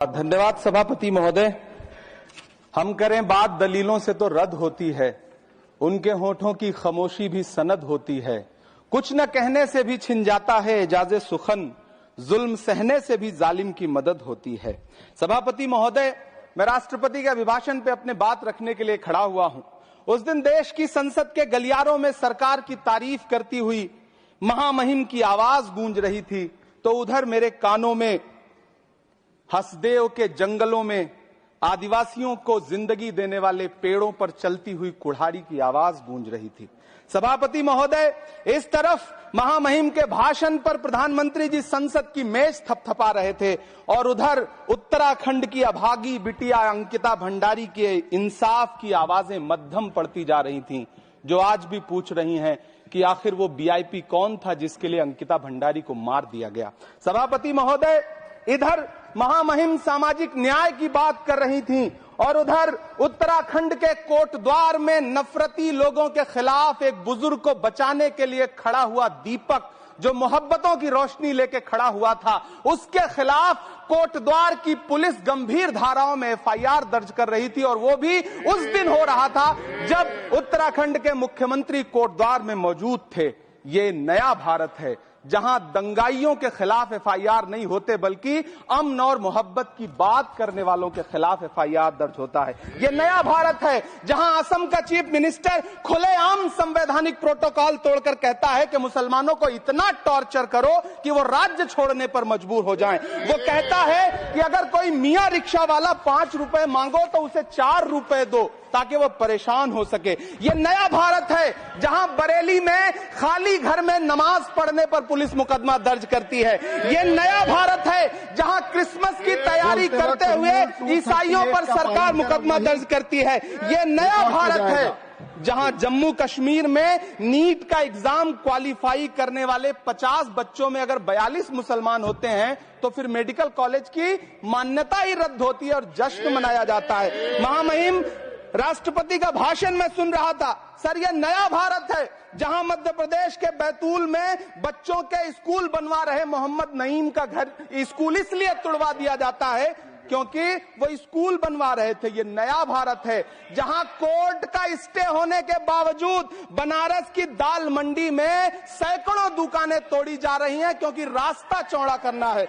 धन्यवाद सभापति महोदय। हम करें बात दलीलों से तो रद्द होती है, उनके होठों की खामोशी भी सनद होती है। कुछ न कहने से भी छिन जाता है एजाज़े सुखन, जुल्म सहने से भी जालिम की मदद होती है। सभापति महोदय, मैं राष्ट्रपति के अभिभाषण पे अपने बात रखने के लिए खड़ा हुआ हूं। उस दिन देश की संसद के गलियारों में सरकार की तारीफ करती हुई महामहिम की आवाज गूंज रही थी, तो उधर मेरे कानों में हसदेव के जंगलों में आदिवासियों को जिंदगी देने वाले पेड़ों पर चलती हुई कुल्हाड़ी की आवाज गूंज रही थी। सभापति महोदय, इस तरफ महामहिम के भाषण पर प्रधानमंत्री जी संसद की मेज थपथपा रहे थे और उधर उत्तराखंड की अभागी बिटिया अंकिता भंडारी के इंसाफ की आवाजें मध्यम पड़ती जा रही थीं, जो आज भी पूछ रही हैं कि आखिर वो वीआईपी कौन था जिसके लिए अंकिता भंडारी को मार दिया गया। सभापति महोदय, इधर महामहिम सामाजिक न्याय की बात कर रही थीं और उधर उत्तराखंड के कोटद्वार में नफरती लोगों के खिलाफ एक बुजुर्ग को बचाने के लिए खड़ा हुआ दीपक, जो मोहब्बतों की रोशनी लेके खड़ा हुआ था, उसके खिलाफ कोटद्वार की पुलिस गंभीर धाराओं में एफआईआर दर्ज कर रही थी और वो भी उस दिन हो रहा था जब उत्तराखंड के मुख्यमंत्री कोटद्वार में मौजूद थे। ये नया भारत है जहां दंगाइयों के खिलाफ एफआईआर नहीं होते बल्कि अमन और मोहब्बत की बात करने वालों के खिलाफ एफआईआर दर्ज होता है। यह नया भारत है जहां असम का चीफ मिनिस्टर खुलेआम संवैधानिक प्रोटोकॉल तोड़कर कहता है कि मुसलमानों को इतना टॉर्चर करो कि वो राज्य छोड़ने पर मजबूर हो जाएं। वो कहता है कि अगर कोई मियां रिक्शा वाला 5 रुपए मांगो तो उसे 4 रुपए दो ताकि वो परेशान हो सके। ये नया भारत है जहां बरेली में खाली घर में नमाज पढ़ने पर पुलिस मुकदमा दर्ज करती है। ये नया भारत है जहां क्रिसमस की तैयारी करते हुए ईसाइयों पर सरकार मुकदमा दर्ज करती है। ये नया भारत है जहां जम्मू कश्मीर में नीट का एग्जाम क्वालिफाई करने वाले 50 बच्चों में अगर 42 मुसलमान होते हैं तो फिर मेडिकल कॉलेज की मान्यता ही रद्द होती है और जश्न मनाया जाता है। महामहिम राष्ट्रपति का भाषण में सुन रहा था। सर, यह नया भारत है जहां मध्य प्रदेश के बैतूल में बच्चों के स्कूल बनवा रहे मोहम्मद नईम का घर स्कूल इसलिए तुड़वा दिया जाता है क्योंकि वो स्कूल बनवा रहे थे। ये नया भारत है जहां कोर्ट का स्टे होने के बावजूद बनारस की दाल मंडी में सैकड़ों दुकानें तोड़ी जा रही हैं क्योंकि रास्ता चौड़ा करना है।